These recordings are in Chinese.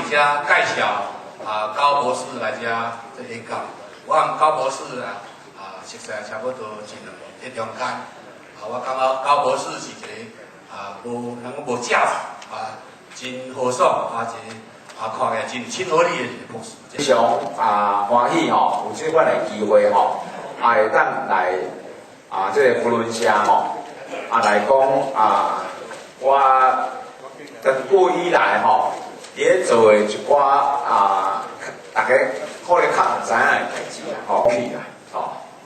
遮介绍高博士来遮做演讲。我和高博士熟悉差不多1中间。我感觉高博士是一个无能无架子真豪爽一个看起来真亲和力的一个博士。非常欢喜有这款的机会会当来这个福伦社来讲我长久以来伫做的一寡大家可能较唔知影的代志去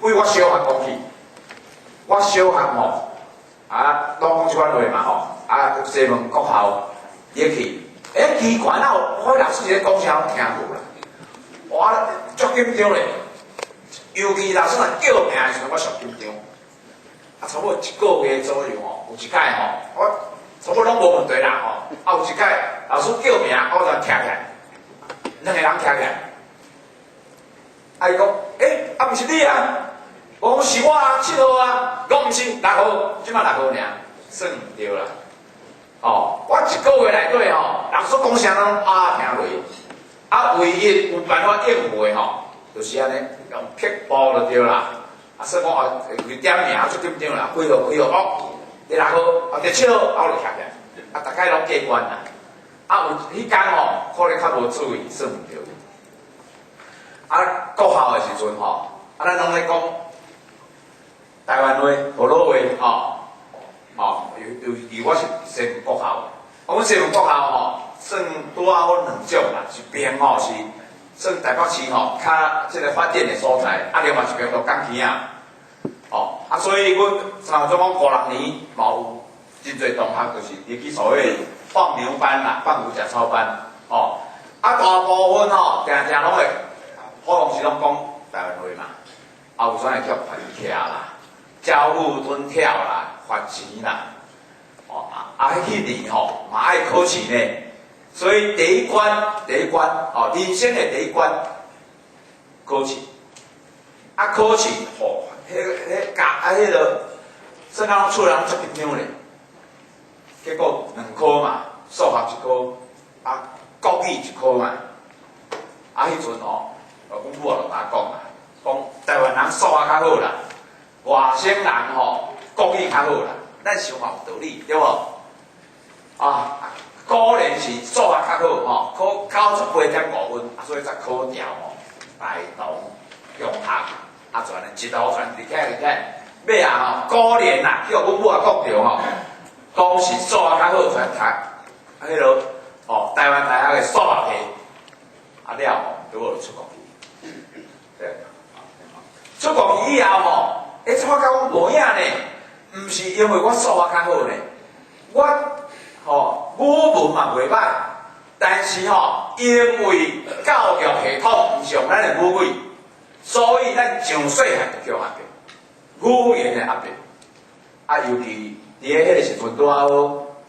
为我小学讲起，我小学拢讲即款话嘛西门国校也去，奇怪我老师在讲啥我听无啦，我足紧张咧，尤其老师若叫名的时阵，我上紧张。差不多1个月左右有一届我差不多拢无问题啦有一届老师叫名，我就徛起来，2个人徛起来，伊讲毋是你啊，我讲是我7号我毋是6号，即摆6号尔，算毋对啦。我1个月内底老师讲啥拢听落，唯一有办法应付的就是安尼用撇步就对啦。所以我点名就紧张啦，几号第6号第7号我就徛起来，大概拢过关啦。有迄天可能较无注意，算毋对。国校的时阵咱拢咧讲台湾话、河洛话尤其我是西门国校，我们西门国校算拄好2种啦，一边是算台北市较即个发展的所在，另外一边就港崎所以阮像总讲5、6年嘛有真侪同学就是入去所谓放牛班啦、放牛食草班大部分定拢会，好拢是拢讲台湾话嘛，有啥会叫传徛啦、招呼蹲跳啦、发钱啦，迄年嘛爱考试呢，所以第一关人生的第一关考试，考试迄个算讲厝人足紧张咧，结果2科嘛，数学1科，国语1科嘛，迄阵阮母就甲我讲台湾人数学较好啦，外省人国语较好啦，咱想嘛有道理对无？果然是数学较好考98.5分，所以才考调台东中学。全一路传入起，尾果然叫阮母讲着讲是数学较好，全读迄落台湾大学的数学系，了对我就出国去，对，出国去以后即我甲我无影呢，毋是因为我数学较好呢，我语文嘛袂歹，但是因为教育系统毋像咱的母语。所以咱从细汉就叫压迫，语言的压迫，尤其伫迄个时阵拄好，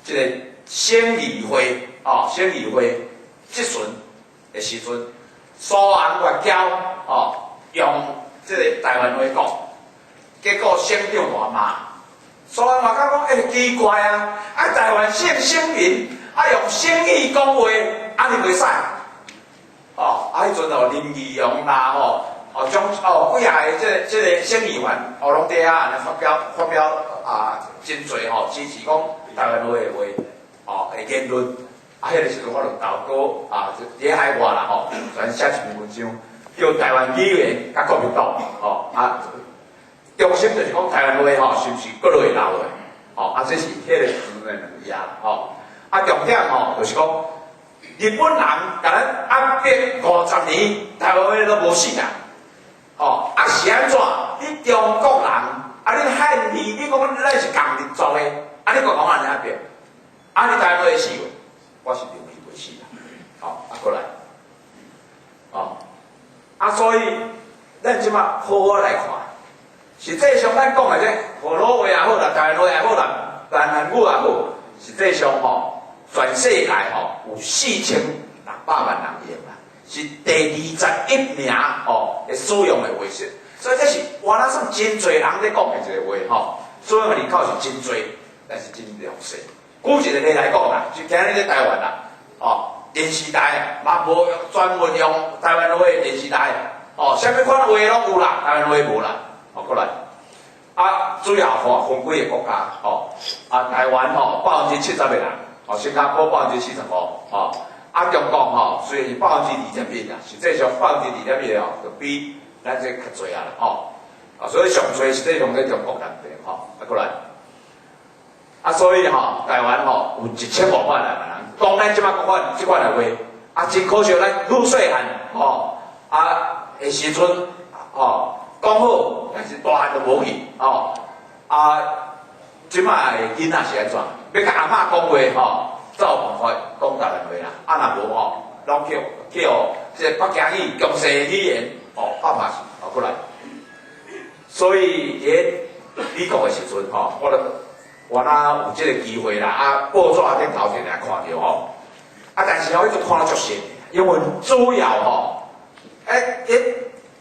即个省议会省议会即阵的时阵，苏杭外交用即个台湾话讲，结果省长大骂，苏杭外交讲奇怪台湾省民用省语讲话，你袂使迄阵林义勇啦将几下的即个省议员拢底下安尼发表真侪支持讲台湾话的话的言论，迄个时阵我就投稿伫海外啦全写一篇文章，叫台湾语言甲国民党中心就是讲台湾话是毋是搁落会留的这是迄个时阵的问题啦重点就是讲日本人甲咱压迫50年，台湾话都无死啦。是安怎？你中国人，你汉语，你讲咱是共民族的，你讲安尼压迫，你台湾会死无？我是认为袂死啦。过来，所以咱即马好好来看，实际上咱讲的这河洛话也好啦，台湾话也好啦，闽南语也好，实际上全世界有4600万人用啦。是第21名会使用的话式，所以这是原来算真侪人咧讲的一个话所以人口是真侪，但是真量少。举一个例来讲啦，就今日在台湾啦，电视台嘛无专门用台湾话电视台，哦，啥物款话拢有啦，台湾话无啦，哦，过来。主要吼分几个国家，哦，台湾吼70%的人，哦，新加坡45%，哦，中国吼虽然是2.1%啦，实际上2.2%哦，就比咱这较侪啊啦，吼，所以上侪实际上在中国内底，吼，过来。所以吼，台湾吼有1500万人，讲咱即摆讲即款的话，真可惜，咱愈细汉吼，的时阵，吼，讲好，但是大汉就无去，吼，即摆的囡仔是安怎？要甲阿嬷讲话吼，才有办法讲台湾话啦，若无吼，拢叫即个北京语、强势语言，嘛是，过来。所以伫美国的时阵，吼，我若有即个机会啦，报纸顶头前来看到吼，但是吼，伊就看了足深，因为主要吼，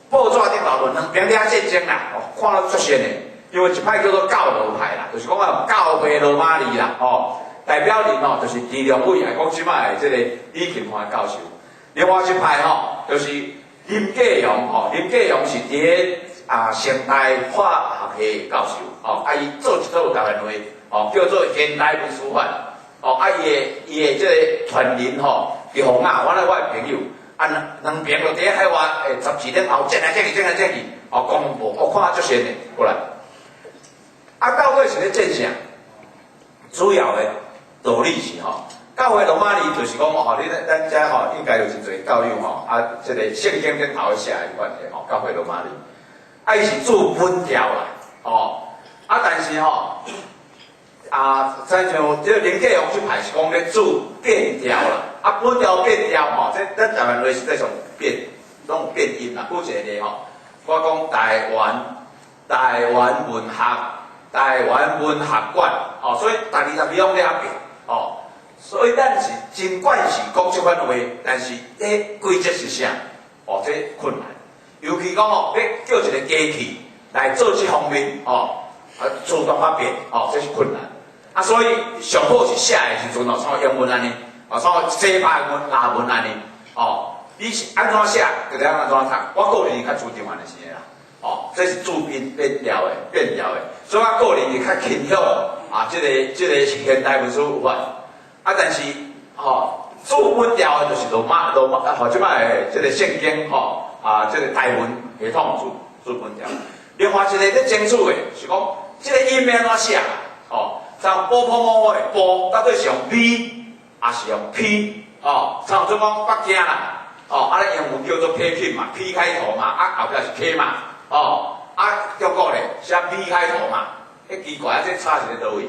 报纸顶头就两边战争啦，看了足深的，因为一派叫做教罗派啦，就是讲教会罗马尼啦，代表人吼就是李良伟，讲即摆的即个李庆华教授，另外一派吼就是林继荣，林继荣是伫现代化学系教授，伊做一套台湾话，叫做现代文书法，伊的即个传人玉红啊，我的朋友，两边就伫海外12点后，转来转去，公布，我看足深的，过来。到底是咧正啥？主要的道理是教会罗马尼就是讲咱遮应该有真侪教育即个圣经顶头写的关系教会罗马尼，伊是注本条啦，但是亲像即个林继荣即派是讲咧注变调啦，本条变调即咱台湾话实际上拢有变音啦。举一个我讲台湾文学馆，所以第20秒咧变，所以咱是尽管是讲即款话，但是规则是啥？这困难，尤其讲要叫一个机器来做这方面，自动发变，这是困难。所以上好是写的时阵像英文安尼，像西班牙文、拉文安尼，你是安怎写，就得安怎读。我个人较注重安尼是的啦，这是注音变调的，所以我个人是较倾向这个现代文书法，但是注本调的就是罗马，即摆的这个圣经这个台文系统注本调。另外一个咧清楚的是讲，这个音要安怎写像波波摸的波，到底是用 V 还是用 P？像做讲北京啦，咱英文叫做 Peking 嘛 ，P 开头嘛，后壁是 K 嘛，中国咧写 V 开头嘛，奇怪这差是咧倒位？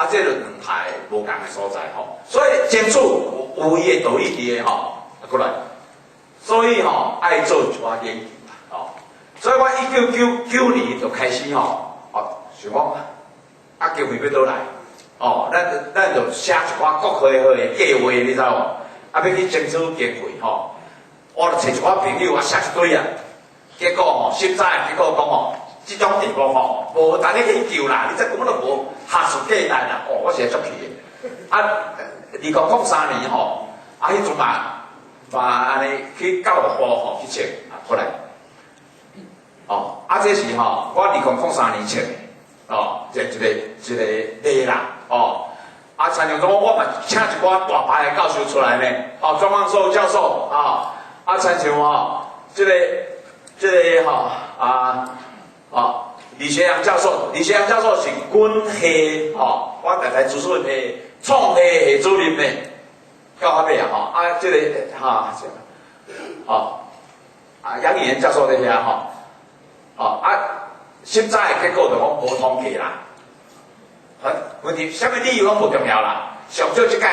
这就两派无共的所在所以清楚有伊的道理伫的过来，所以爱做一寡研究啦，所以我1999年就开始想讲。机会要倒来，咱就写一寡国科的计划，你知无？要去争取经费我就找一寡朋友写一堆结果实在结果讲这种地方无值得研究啦，你这根本就无学术价值啦，我是会足气的。2003年迄阵嘛安尼去教育部去测过来，这是我2003年测的。一个例啦，参像我嘛请一寡大牌的教授出来呢，庄望寿教授，参像这个李学阳教授，李学阳教授是阮系我台台资讯系创系系主任呢，到后尾这个杨宇炎教授在遐现在的结果就讲无统计啦，问题什么理由拢无重要啦，上少即届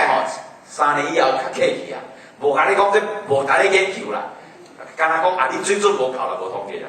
3年以后较客气无甲你讲这无甲你研究啦，干那讲你水准无够啦，无统计啦。